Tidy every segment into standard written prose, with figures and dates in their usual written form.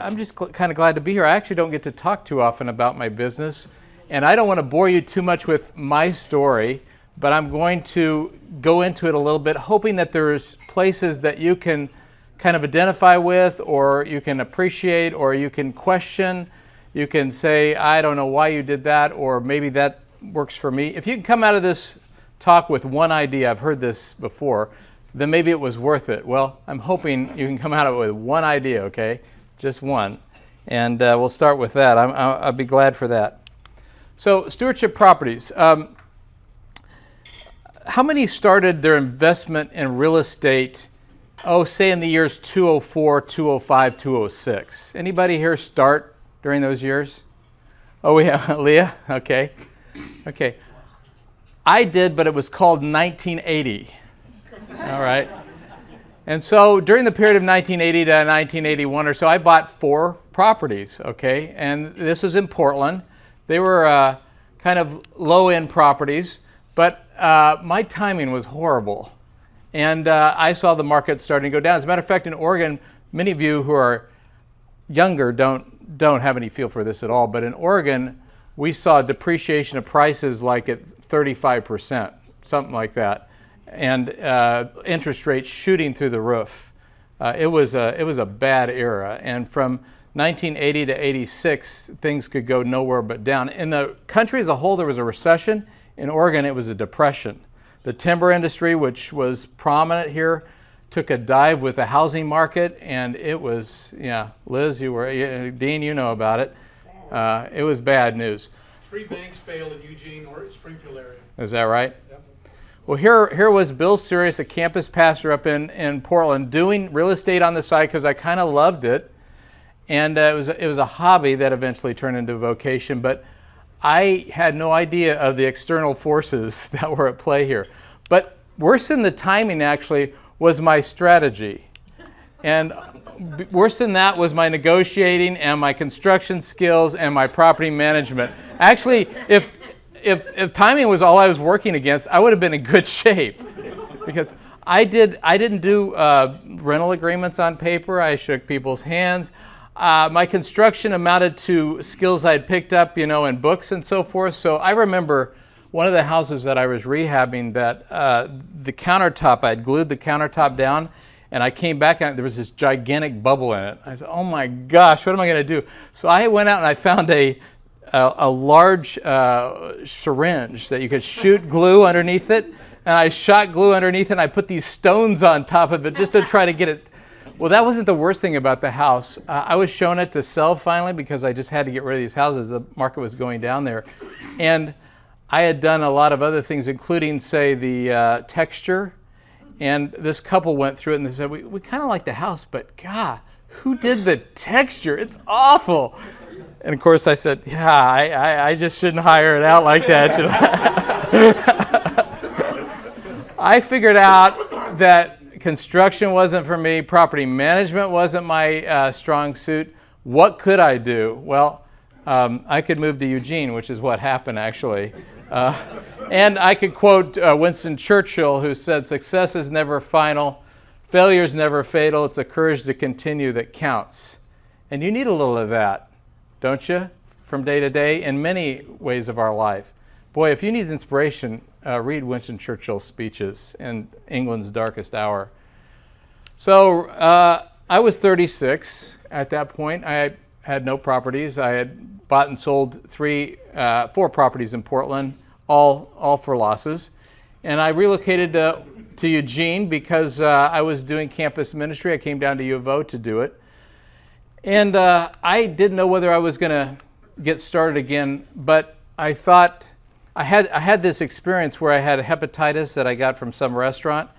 I'm just kind of glad to be here. I actually don't get to talk too often about my business, and I don't want to bore you too much with my story, but I'm going to go into it a little bit, hoping that there's places that you can kind of identify with, or you can appreciate, or you can question. You can say, I don't know why you did that, or maybe that works for me. If you can come out of this talk with one idea, I've heard this before, then maybe it was worth it. Well, I'm hoping you can come out of it with one idea, okay? Just one. And we'll start with that. I'll be glad for that. So, stewardship properties. How many started their investment in real estate, say in the years 204, 205, 206? Anybody here start during those years? Oh, yeah, Leah? Okay. Okay. I did, but it was called 1980. All right. And so during the period of 1980 to 1981 or so, I bought 4 properties, okay? And this was in Portland. They were kind of low-end properties, but my timing was horrible. And I saw the market starting to go down. As a matter of fact, in Oregon, many of you who are younger don't have any feel for this at all, but in Oregon, we saw depreciation of prices like at 35%, something like that, and interest rates shooting through the roof. It was a bad era, and from 1980 to 86, things could go nowhere but down. In the country as a whole, there was a recession. In Oregon, it was a depression. The timber industry, which was prominent here, took a dive with the housing market, and it was, Liz, Dean, you know about it. It was bad news. 3 banks failed in Eugene or Springfield area. Is that right? Yep. Well, here was Bill Sirius, a campus pastor up in Portland, doing real estate on the side because I kind of loved it, and it was a hobby that eventually turned into a vocation. But I had no idea of the external forces that were at play here. But worse than the timing, actually, was my strategy, and worse than that was my negotiating and my construction skills and my property management. Actually, if timing was all I was working against, I would have been in good shape, because I didn't do rental agreements on paper. I shook people's hands. My construction amounted to skills I had picked up, in books and so forth. So I remember one of the houses that I was rehabbing, that the countertop, I had glued the countertop down, and I came back and there was this gigantic bubble in it. I said, oh my gosh, what am I going to do? So I went out and I found a large syringe that you could shoot glue underneath it, and I shot glue underneath it, and I put these stones on top of it just to try to get it. Well, that wasn't the worst thing about the house. I was shown it to sell finally because I just had to get rid of these houses. The market was going down there. And I had done a lot of other things, including, say, the texture. And this couple went through it and they said, we kind of like the house, but God, who did the texture? It's awful. And of course I said, yeah, I just shouldn't hire it out like that. I figured out that construction wasn't for me, property management wasn't my strong suit. What could I do? Well, I could move to Eugene, which is what happened actually. And I could quote Winston Churchill, who said, success is never final, failure is never fatal, it's the courage to continue that counts. And you need a little of that, don't you, from day to day in many ways of our life. Boy, if you need inspiration, read Winston Churchill's speeches in England's darkest hour. So I was 36 at that point. I had no properties. I had bought and sold 4 properties in Portland, all for losses. And I relocated to Eugene because I was doing campus ministry. I came down to U of O to do it. And I didn't know whether I was going to get started again, but I thought I had this experience where I had hepatitis that I got from some restaurant,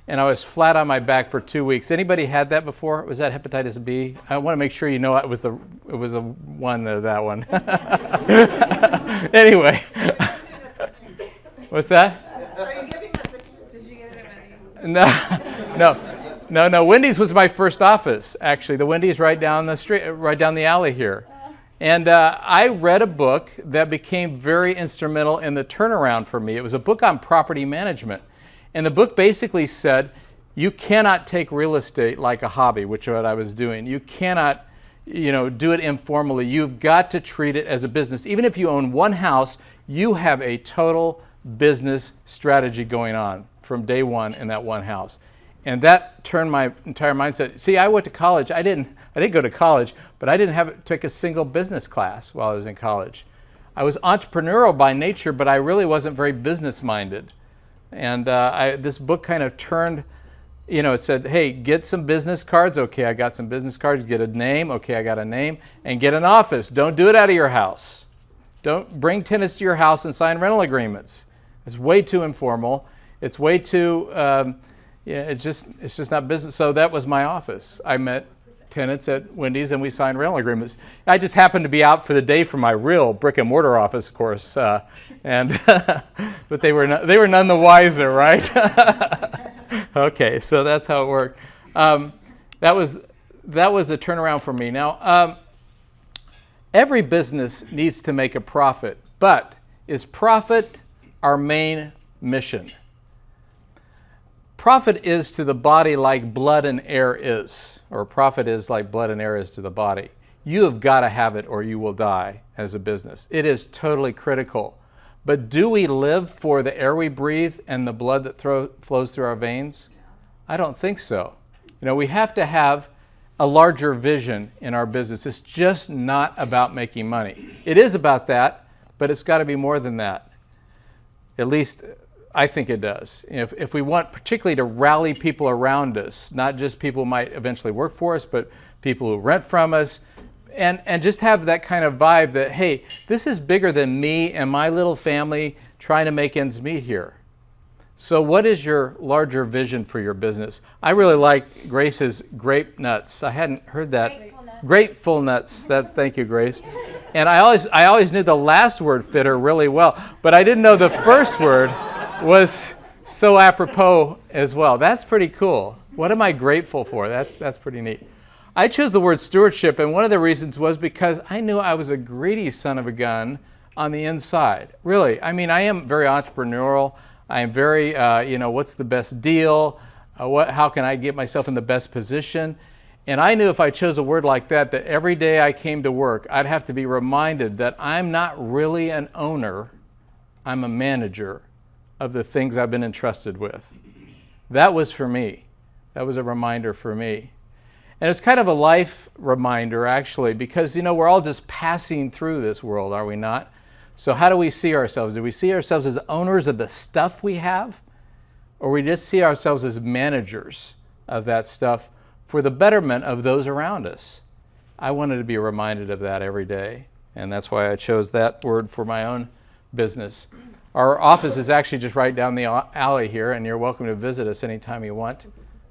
and I was flat on my back for 2 weeks. Anybody had that before? Was that hepatitis B? I want to make sure you know it was the one that one. Anyway, what's that? Are you giving us did you get it at Wendy's? No. Wendy's was my first office, actually. The Wendy's right down the street, right down the alley here. And I read a book that became very instrumental in the turnaround for me. It was a book on property management. And the book basically said, you cannot take real estate like a hobby, which is what I was doing. You cannot do it informally. You've got to treat it as a business. Even if you own one house, you have a total business strategy going on from day one in that one house. And that turned my entire mindset. See, I went to college. I didn't go to college, but I didn't take a single business class while I was in college. I was entrepreneurial by nature, but I really wasn't very business-minded. And this book kind of turned, it said, hey, get some business cards. Okay, I got some business cards. Get a name. Okay, I got a name. And get an office. Don't do it out of your house. Don't bring tenants to your house and sign rental agreements. It's way too informal. It's way too, it's just not business. So that was my office. I met tenants at Wendy's and we signed rental agreements. I just happened to be out for the day from my real brick and mortar office, of course, but they were none the wiser, right? Okay, so that's how it worked. That was a turnaround for me. Now, every business needs to make a profit, but is profit our main mission? Profit is to the body like blood and air is, or profit is like blood and air is to the body. You have got to have it or you will die as a business. It is totally critical. But do we live for the air we breathe and the blood that flows through our veins? I don't think so. We have to have a larger vision in our business. It's just not about making money. It is about that, but it's got to be more than that. At least I think it does. If we want particularly to rally people around us, not just people who might eventually work for us, but people who rent from us, and just have that kind of vibe that, hey, this is bigger than me and my little family trying to make ends meet here. So what is your larger vision for your business? I really like Grace's grape nuts. I hadn't heard that. Grateful nuts. Thank you, Grace. And I always knew the last word fit her really well, but I didn't know the first word was so apropos as well. That's pretty cool. What am I grateful for? That's pretty neat. I chose the word stewardship, and one of the reasons was because I knew I was a greedy son of a gun on the inside. Really, I am very entrepreneurial. I am very, what's the best deal? How can I get myself in the best position? And I knew if I chose a word like that every day I came to work, I'd have to be reminded that I'm not really an owner. I'm a manager of the things I've been entrusted with. That was for me. That was a reminder for me. And it's kind of a life reminder, actually, because, we're all just passing through this world, are we not? So how do we see ourselves? Do we see ourselves as owners of the stuff we have? Or we just see ourselves as managers of that stuff for the betterment of those around us? I wanted to be reminded of that every day. And that's why I chose that word for my own business. Our office is actually just right down the alley here, and you're welcome to visit us anytime you want.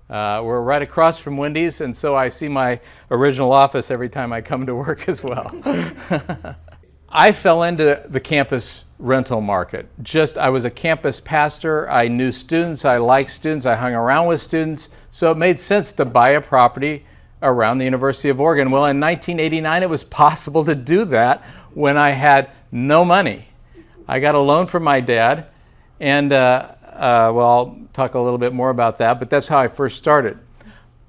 We're right across from Wendy's, and so I see my original office every time I come to work as well. I fell into the campus rental market. I was a campus pastor. I knew students. I liked students. I hung around with students. So it made sense to buy a property around the University of Oregon. Well, in 1989, it was possible to do that when I had no money. I got a loan from my dad, and I'll talk a little bit more about that, but that's how I first started.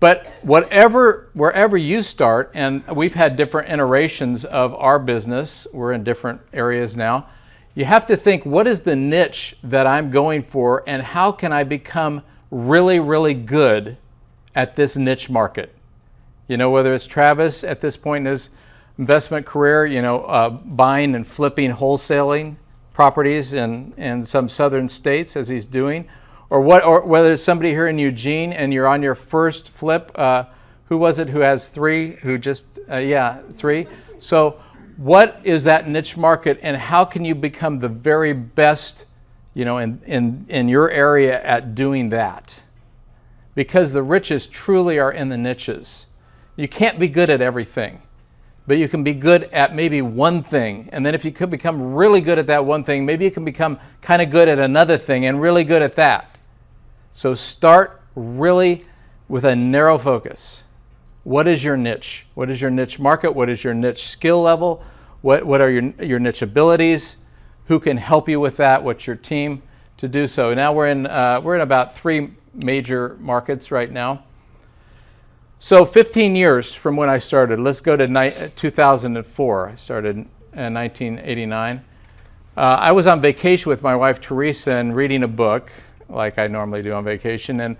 But wherever you start, and we've had different iterations of our business, we're in different areas now, you have to think, what is the niche that I'm going for, and how can I become really, really good at this niche market? Whether it's Travis at this point in his investment career, buying and flipping, wholesaling properties in some southern states as he's doing, or whether it's somebody here in Eugene and you're on your first flip. Who was it who has three? Three. So what is that niche market, and how can you become the very best, in your area at doing that? Because the riches truly are in the niches. You can't be good at everything, but you can be good at maybe one thing. And then if you could become really good at that one thing, maybe you can become kind of good at another thing and really good at that. So start really with a narrow focus. What is your niche? What is your niche market? What is your niche skill level? What are your niche abilities? Who can help you with that? What's your team to do so? Now we're in about 3 major markets right now. So 15 years from when I started. Let's go to 2004. I started in 1989. I was on vacation with my wife Teresa and reading a book, like I normally do on vacation, and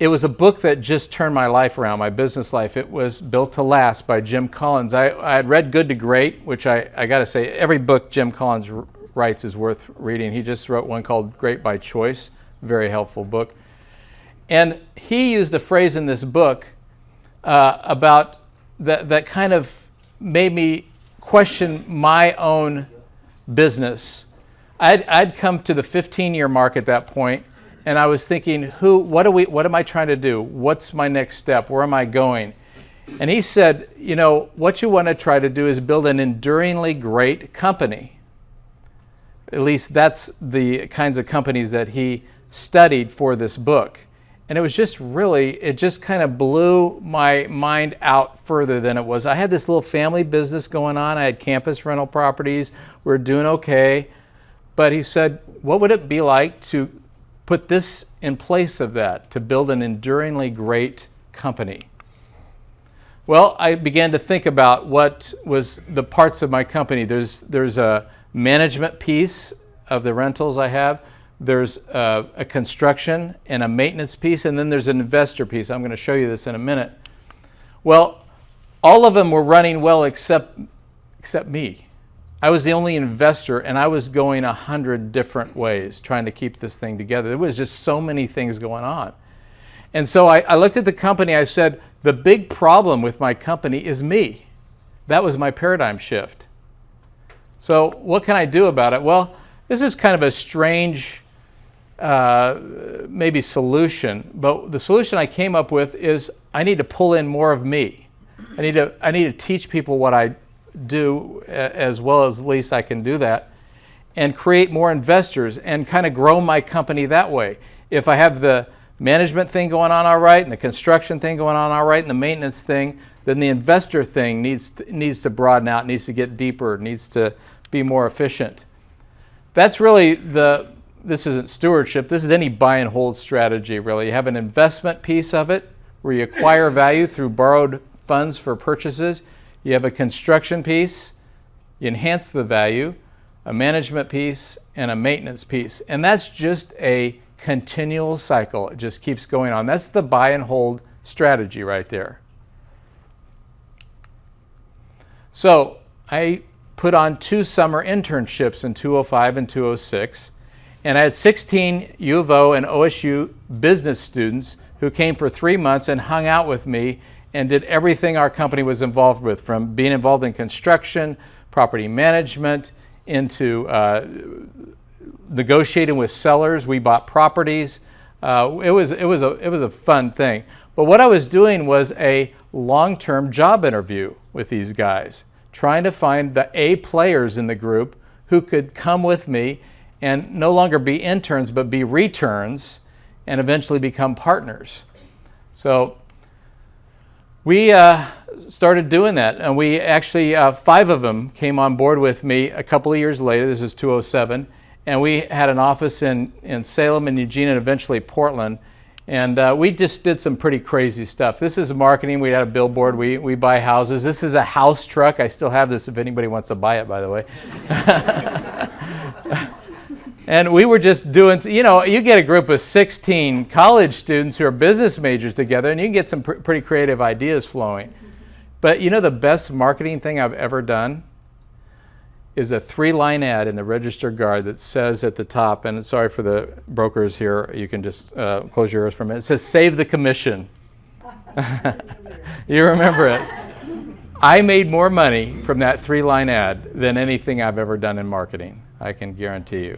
it was a book that just turned my life around, my business life. It was Built to Last by Jim Collins. I had read Good to Great, which I got to say, every book Jim Collins writes is worth reading. He just wrote one called Great by Choice, very helpful book. And he used a phrase in this book about that kind of made me question my own business. I'd come to the 15-year mark at that point, and I was thinking, what am I trying to do? What's my next step? Where am I going? And he said, what you want to try to do is build an enduringly great company. At least that's the kinds of companies that he studied for this book. And it just kind of blew my mind out further than it was. I had this little family business going on. I had campus rental properties. We were doing okay. But he said, what would it be like to put this in place of that, to build an enduringly great company? Well, I began to think about what was the parts of my company. There's a management piece of the rentals I have. There's a construction and a maintenance piece, and then there's an investor piece. I'm going to show you this in a minute. Well, all of them were running well except me. I was the only investor, and I was going 100 different ways trying to keep this thing together. There was just so many things going on. And so I looked at the company. I said, the big problem with my company is me. That was my paradigm shift. So what can I do about it? Well, this is kind of a strange maybe solution, but the solution I came up with is I need to pull in more of me. I need to teach people what I do as well as least I can do that, and create more investors and kind of grow my company that way. If I have the management thing going on all right and the construction thing going on all right and the maintenance thing, then the investor thing needs to broaden out, needs to get deeper, needs to be more efficient. That's really this isn't stewardship, this is any buy and hold strategy really. You have an investment piece of it where you acquire value through borrowed funds for purchases. You have a construction piece, you enhance the value, a management piece, and a maintenance piece. And that's just a continual cycle. It just keeps going on. That's the buy and hold strategy right there. So I put on 2 summer internships in 2005 and 2006. And I had 16 U of O and OSU business students who came for 3 months and hung out with me and did everything our company was involved with, from being involved in construction, property management, into negotiating with sellers. We bought properties. It was a fun thing. But what I was doing was a long-term job interview with these guys, trying to find the A players in the group who could come with me and no longer be interns but be returns and eventually become partners. So we started doing that, and we actually, 5 of them came on board with me a couple of years later. This is 2007, and we had an office in Salem and Eugene and eventually Portland, and we just did some pretty crazy stuff. This is marketing. We had a billboard. We buy houses. This is a house truck. I still have this if anybody wants to buy it, by the way. And we were just doing, you get a group of 16 college students who are business majors together, and you can get some pretty creative ideas flowing. But the best marketing thing I've ever done is a 3-line ad in the Register Guard that says at the top, and sorry for the brokers here, you can just close your ears for a minute. It says, "Save the commission." You remember it. I made more money from that 3-line ad than anything I've ever done in marketing, I can guarantee you.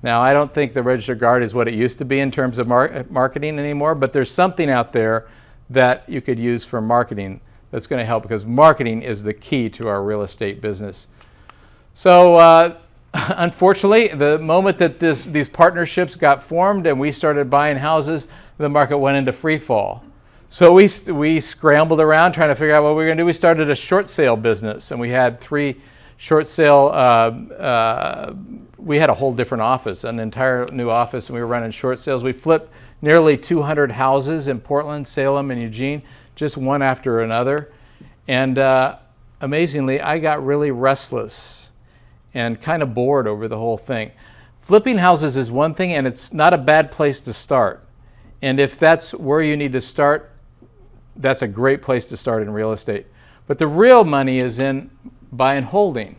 Now, I don't think the Register Guard is what it used to be in terms of marketing anymore, but there's something out there that you could use for marketing that's going to help, because marketing is the key to our real estate business. So unfortunately, the moment that these partnerships got formed and we started buying houses, the market went into free fall. So we scrambled around trying to figure out what we were going to do. We started a short sale business, and we had 3 short sale, we had a whole different office, an entire new office, and we were running short sales. We flipped nearly 200 houses in Portland, Salem, and Eugene, just one after another. And amazingly, I got really restless and kind of bored over the whole thing. Flipping houses is one thing, and it's not a bad place to start. And if that's where you need to start, that's a great place to start in real estate. But the real money is in buy and holding.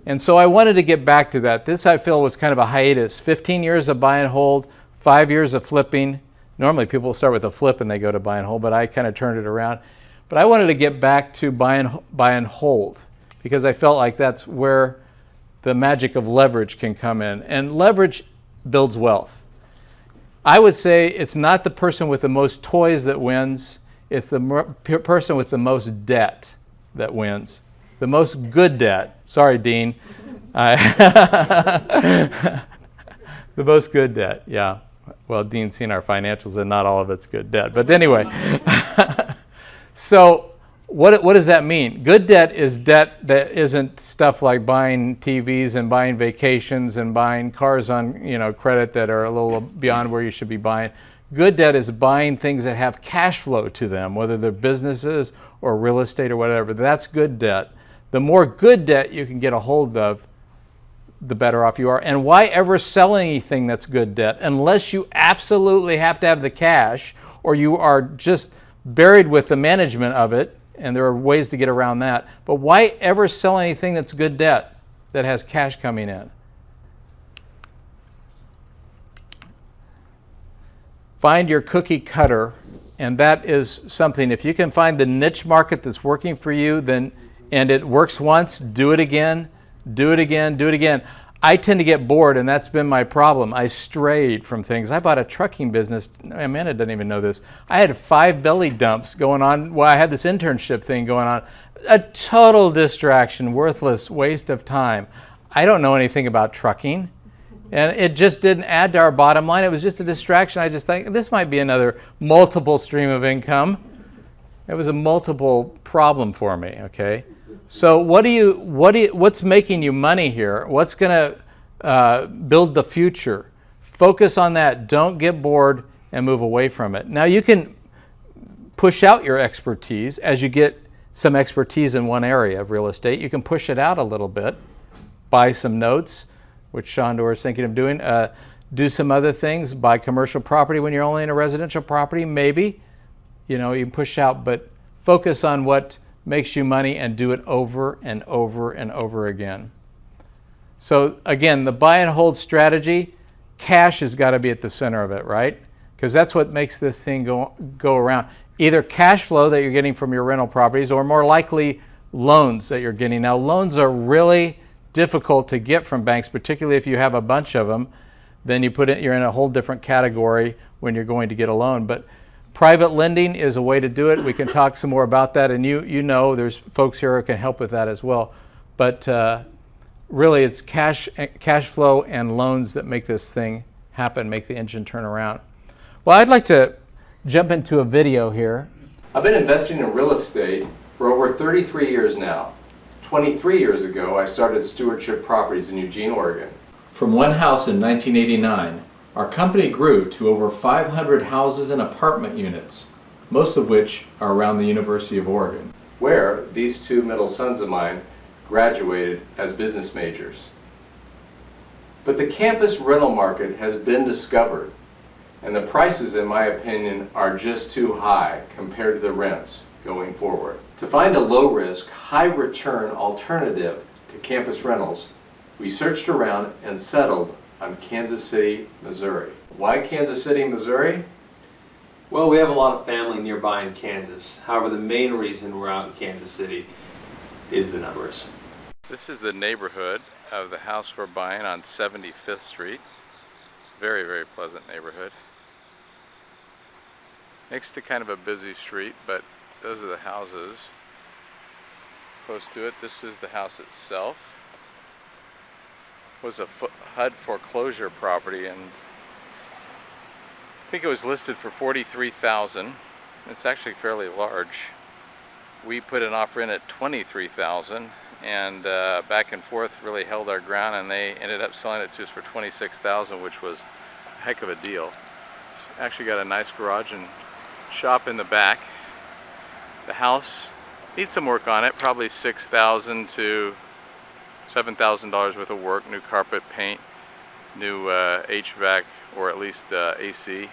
And so I wanted to get back to that. This, I feel, was kind of a hiatus. 15 years of buy and hold, 5 years of flipping. Normally people start with a flip and they go to buy and hold, but I kind of turned it around. But I wanted to get back to buy and hold because I felt like that's where the magic of leverage can come in. And leverage builds wealth. I would say it's not the person with the most toys that wins, it's the person with the most debt that wins. The most good debt. Sorry, Dean. The most good debt, yeah. Well, Dean's seen our financials and not all of it's good debt. But anyway, so what does that mean? Good debt is debt that isn't stuff like buying TVs and buying vacations and buying cars on credit that are a little beyond where you should be buying. Good debt is buying things that have cash flow to them, whether they're businesses or real estate or whatever. That's good debt. The more good debt you can get a hold of, the better off you are. And why ever sell anything that's good debt unless you absolutely have to have the cash or you are just buried with the management of it, and there are ways to get around that. But why ever sell anything that's good debt that has cash coming in? Find your cookie cutter, and that is something. If you can find the niche market that's working for you, then and it works once, do it again, do it again, do it again. I tend to get bored, and that's been my problem. I strayed from things. I bought a trucking business. Amanda doesn't even know this. I had 5 belly dumps going on while I had this internship thing going on. A total distraction, worthless waste of time. I don't know anything about trucking, and it just didn't add to our bottom line. It was just a distraction. I just think this might be another multiple stream of income. It was a multiple problem for me, okay? So what's making you money here? What's going to build the future? Focus on that. Don't get bored and move away from it. Now you can push out your expertise as you get some expertise in one area of real estate. You can push it out a little bit, buy some notes, which Shondor is thinking of doing. Do some other things, buy commercial property when you're only in a residential property, maybe. You can push out, but focus on what makes you money and do it over and over and over again. So again, the buy and hold strategy, cash has got to be at the center of it, right? Because that's what makes this thing go around. Either cash flow that you're getting from your rental properties or more likely loans that you're getting. Now loans are really difficult to get from banks, particularly if you have a bunch of them. Then you're in a whole different category when you're going to get a loan. But private lending is a way to do it. We can talk some more about that, and you know there's folks here who can help with that as well. But really it's cash flow and loans that make this thing happen, make the engine turn around. Well, I'd like to jump into a video here. I've been investing in real estate for over 33 years now. 23 years ago, I started Stewardship Properties in Eugene, Oregon. From one house in 1989, our company grew to over 500 houses and apartment units, most of which are around the University of Oregon, where these 2 middle sons of mine graduated as business majors. But the campus rental market has been discovered, and the prices, in my opinion, are just too high compared to the rents going forward. To find a low-risk, high-return alternative to campus rentals, we searched around and settled on Kansas City, Missouri. Why Kansas City, Missouri? Well, we have a lot of family nearby in Kansas. However, the main reason we're out in Kansas City is the numbers. This is the neighborhood of the house we're buying on 75th Street. Very, very pleasant neighborhood. Next to kind of a busy street, but those are the houses close to it. This is the house itself. Was a HUD foreclosure property, and I think it was listed for $43,000. It's actually fairly large. We put an offer in at $23,000, and back and forth really held our ground, and they ended up selling it to us for $26,000, which was a heck of a deal. It's actually got a nice garage and shop in the back. The house needs some work on it, probably $6,000 to $7,000 worth of work, new carpet, paint, new HVAC, or at least AC.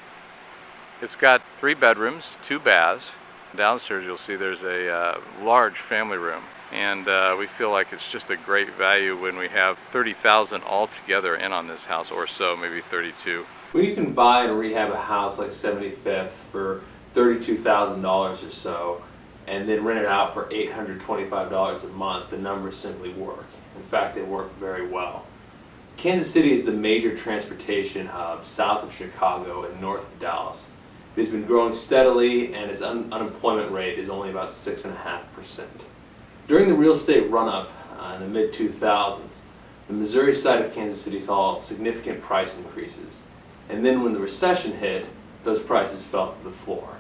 It's got 3 bedrooms, 2 baths. Downstairs you'll see there's a large family room, and we feel like it's just a great value when we have $30,000 altogether in on this house, or so, maybe 32. When you can buy and rehab a house like 75th for $32,000 or so, and then rent it out for $825 a month, the numbers simply work. In fact, they work very well. Kansas City is the major transportation hub south of Chicago and north of Dallas. It has been growing steadily, and its unemployment rate is only about 6.5%. During the real estate run-up in the mid-2000s, the Missouri side of Kansas City saw significant price increases. And then when the recession hit, those prices fell to the floor,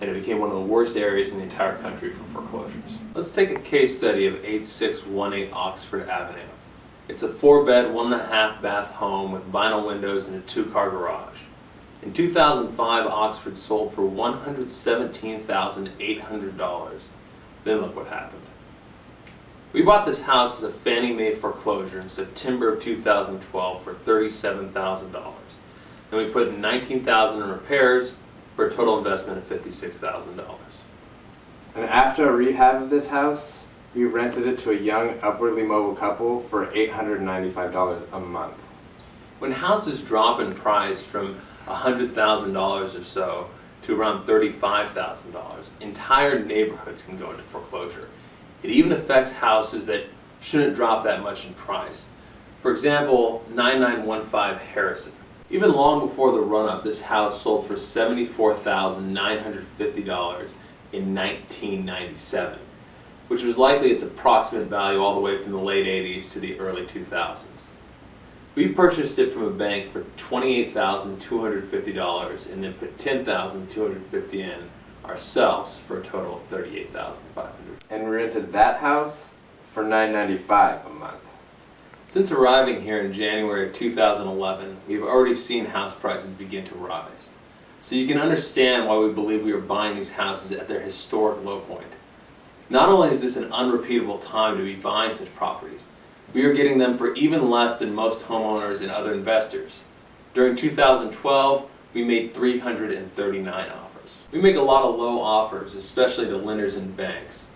and it became one of the worst areas in the entire country for foreclosures. Let's take a case study of 8618 Oxford Avenue. It's a 4-bed, 1.5 bath home with vinyl windows and a 2-car garage. In 2005, Oxford sold for $117,800. Then look what happened. We bought this house as a Fannie Mae foreclosure in September of 2012 for $37,000. Then we put in $19,000 in repairs for a total investment of $56,000. And after a rehab of this house, we rented it to a young, upwardly mobile couple for $895 a month. When houses drop in price from $100,000 or so to around $35,000, entire neighborhoods can go into foreclosure. It even affects houses that shouldn't drop that much in price. For example, 9915 Harrison. Even long before the run-up, this house sold for $74,950 in 1997, which was likely its approximate value all the way from the late 80s to the early 2000s. We purchased it from a bank for $28,250 and then put $10,250 in ourselves for a total of $38,500. And we rented that house for $995 a month. Since arriving here in January of 2011, we've already seen house prices begin to rise. So you can understand why we believe we are buying these houses at their historic low point. Not only is this an unrepeatable time to be buying such properties, we are getting them for even less than most homeowners and other investors. During 2012, we made 339 offers. We make a lot of low offers, especially to lenders and banks.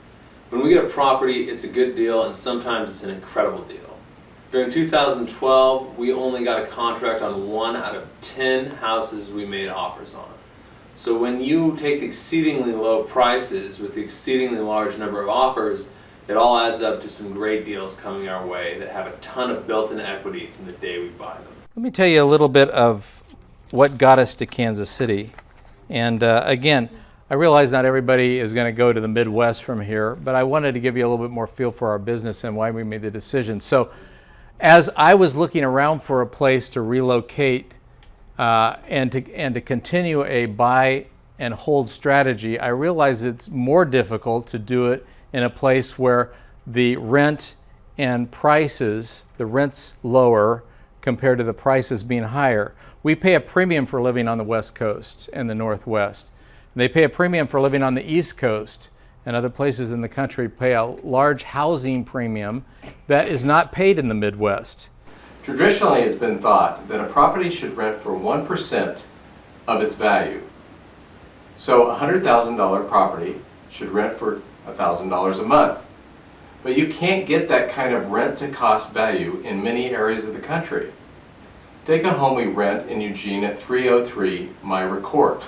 When we get a property, it's a good deal, and sometimes it's an incredible deal. During 2012, we only got a contract on 1 out of 10 houses we made offers on. So when you take the exceedingly low prices with the exceedingly large number of offers, it all adds up to some great deals coming our way that have a ton of built-in equity from the day we buy them. Let me tell you a little bit of what got us to Kansas City. And again, I realize not everybody is going to go to the Midwest from here, but I wanted to give you a little bit more feel for our business and why we made the decision. So as I was looking around for a place to relocate and to continue a buy and hold strategy, I realized it's more difficult to do it in a place where the rent and prices, the rent's lower compared to the prices being higher. We pay a premium for living on the West Coast and the Northwest. They pay a premium for living on the East Coast, and other places in the country pay a large housing premium that is not paid in the Midwest. Traditionally, it's been thought that a property should rent for 1% of its value. So a $100,000 property should rent for $1,000 a month. But you can't get that kind of rent to cost value in many areas of the country. Take a home we rent in Eugene at 303 Myra Court.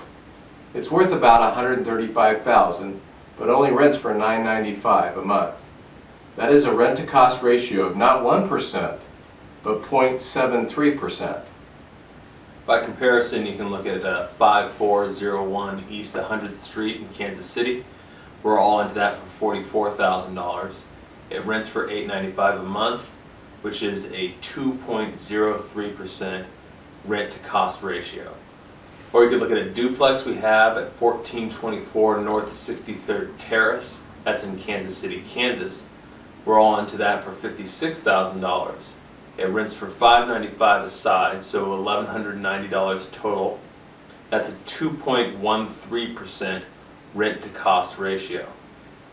It's worth about $135,000, but only rents for $995 a month. That is a rent to cost ratio of not 1%, but 0.73%. By comparison, you can look at 5401 East 100th Street in Kansas City. We're all into that for $44,000. It rents for $895 a month, which is a 2.03% rent to cost ratio. Or you could look at a duplex we have at 1424 North 63rd Terrace. That's in Kansas City, Kansas. We're all into that for $56,000. It rents for $595 a side, so $1,190 total. That's a 2.13% rent to cost ratio.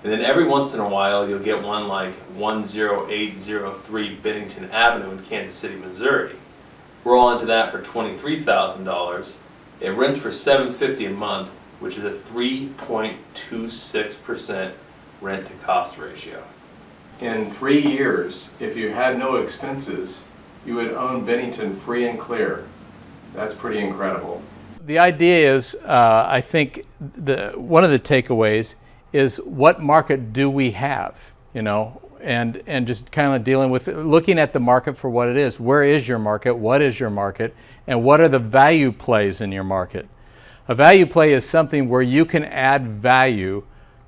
And then every once in a while, you'll get one like 10803 Bennington Avenue in Kansas City, Missouri. Roll into that for $23,000. It rents for $750 a month, which is a 3.26% rent to cost ratio. In 3 years, if you had no expenses, you would own Bennington free and clear. That's pretty incredible. The idea is, I think, one of the takeaways is what market do we have, and just kind of dealing with looking at the market for what it is. Where is your market? What is your market? And what are the value plays in your market? A value play is something where you can add value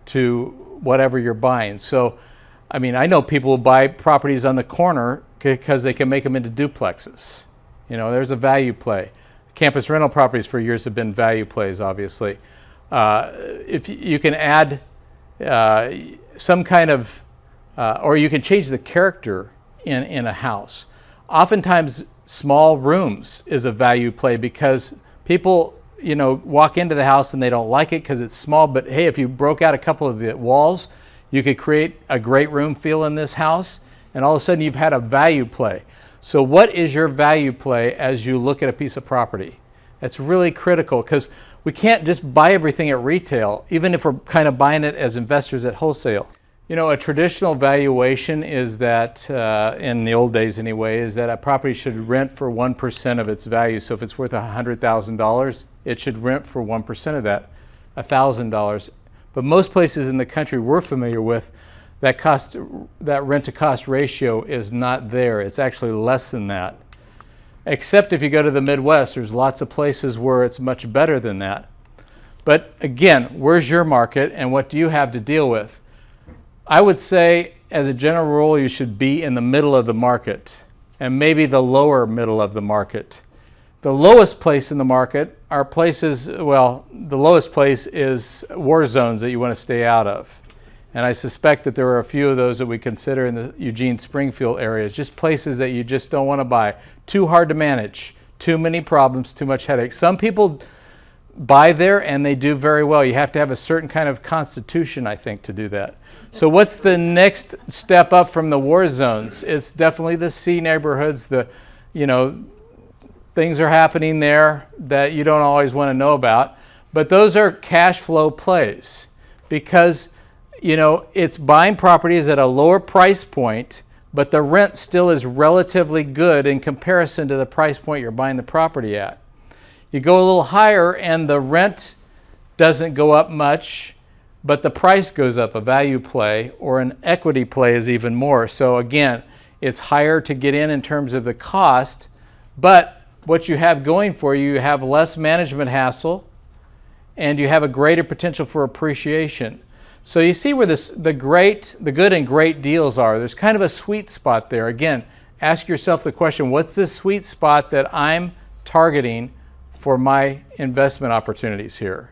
to whatever you're buying. So, I mean, I know people will buy properties on the corner because they can make them into duplexes. There's a value play. Campus rental properties for years have been value plays, obviously. If you can add some kind of, or you can change the character in a house. Oftentimes, small rooms is a value play because people, walk into the house and they don't like it because it's small. But hey, if you broke out a couple of the walls, you could create a great room feel in this house, and all of a sudden you've had a value play. So what is your value play as you look at a piece of property? That's really critical because we can't just buy everything at retail, even if we're kind of buying it as investors at wholesale. A traditional valuation is that, in the old days anyway, is that a property should rent for 1% of its value. So if it's worth $100,000, it should rent for 1% of that, $1,000. But most places in the country we're familiar with, that rent to cost ratio is not there. It's actually less than that. Except if you go to the Midwest, there's lots of places where it's much better than that. But again, where's your market and what do you have to deal with? I would say, as a general rule, you should be in the middle of the market and maybe the lower middle of the market. The lowest place in the market are places, the lowest place is war zones that you want to stay out of. And I suspect that there are a few of those that we consider in the Eugene, Springfield areas, just places that you just don't want to buy. Too hard to manage, too many problems, too much headache. Some people buy there and they do very well. You have to have a certain kind of constitution, I think, to do that. So what's the next step up from the war zones? It's definitely the C neighborhoods, things are happening there that you don't always want to know about. But those are cash flow plays because it's buying properties at a lower price point, but the rent still is relatively good in comparison to the price point you're buying the property at. You go a little higher and the rent doesn't go up much, but the price goes up, a value play, or an equity play is even more. So again, it's higher to get in terms of the cost, but what you have going for you, you have less management hassle, and you have a greater potential for appreciation. So you see where the good and great deals are. There's kind of a sweet spot there. Again, ask yourself the question, what's the sweet spot that I'm targeting for my investment opportunities here?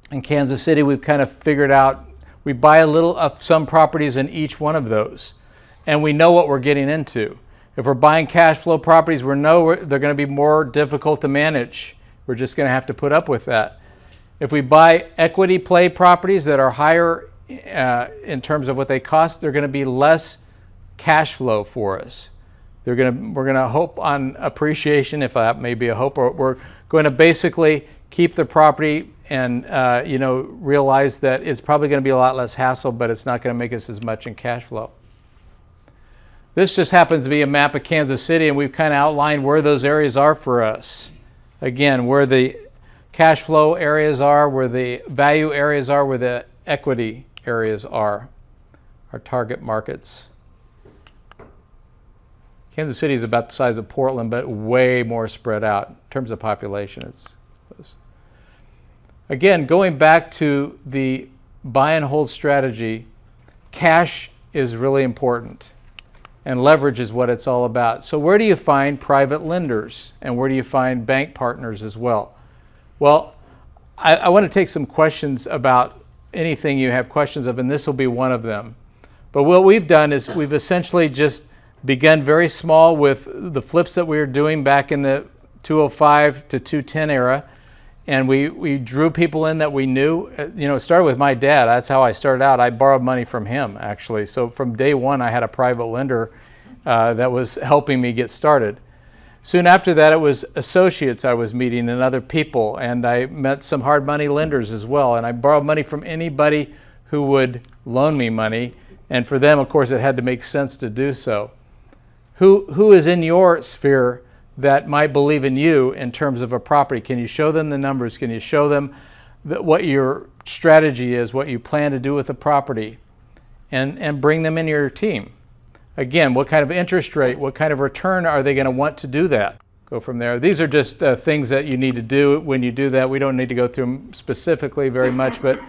In Kansas City, we've kind of figured out, we buy a little of some properties in each one of those, and we know what we're getting into. If we're buying cash flow properties, we know they're going to be more difficult to manage. We're just going to have to put up with that. If we buy equity play properties that are higher in terms of what they cost, they're going to be less cash flow for us. We're going to hope on appreciation, if that may be a hope, or we're going to basically keep the property and realize that it's probably going to be a lot less hassle, but it's not going to make us as much in cash flow. This just happens to be a map of Kansas City, and we've kind of outlined where those areas are for us. Again, where the cash flow areas are, where the value areas are, where the equity areas are, our target markets. Kansas City is about the size of Portland, but way more spread out in terms of population. Again, going back to the buy and hold strategy, cash is really important, and leverage is what it's all about. So where do you find private lenders, and where do you find bank partners as well? Well, I want to take some questions about anything you have questions of, and this will be one of them. But what we've done is we've essentially just begun very small with the flips that we were doing back in the 205 to 210 era, And we drew people in that we knew. You know, it started with my dad. That's how I started out. I borrowed money from him, actually. So from day one, I had a private lender that was helping me get started. Soon after that, it was associates I was meeting and other people, and I met some hard money lenders as well. And I borrowed money from anybody who would loan me money. And for them, of course, it had to make sense to do so. Who is in your sphere that might believe in you in terms of a property? Can you show them the numbers? Can you show them what your strategy is, what you plan to do with the property, and bring them into your team? Again, what kind of interest rate, what kind of return are they going to want to do that? Go from there. These are just things that you need to do when you do that. We don't need to go through them specifically very much, but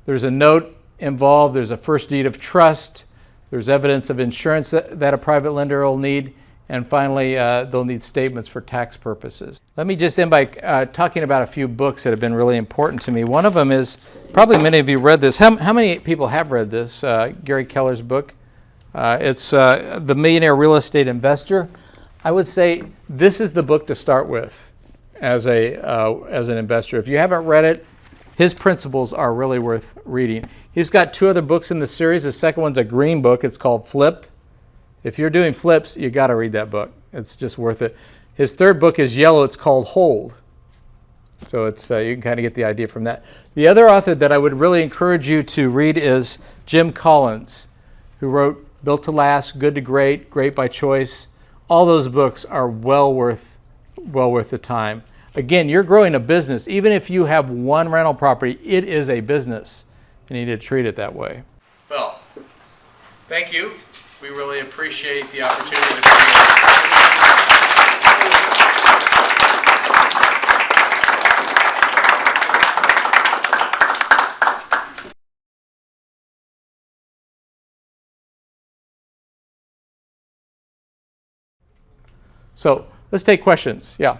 there's a note involved, there's a first deed of trust, there's evidence of insurance that a private lender will need, and finally, they'll need statements for tax purposes. Let me just end by talking about a few books that have been really important to me. One of them is, probably many of you read this. How many people have read this? Gary Keller's book. It's The Millionaire Real Estate Investor. I would say this is the book to start with as an investor. If you haven't read it, his principles are really worth reading. He's got two other books in the series. The second one's a green book. It's called Flip. If you're doing flips, you got to read that book. It's just worth it. His third book is yellow. It's called Hold. So it's you can kind of get the idea from that. The other author that I would really encourage you to read is Jim Collins, who wrote Built to Last, Good to Great, Great by Choice. All those books are well worth the time. Again, you're growing a business. Even if you have one rental property, it is a business. You need to treat it that way. Well, thank you. We really appreciate the opportunity to be here. So let's take questions. Yeah.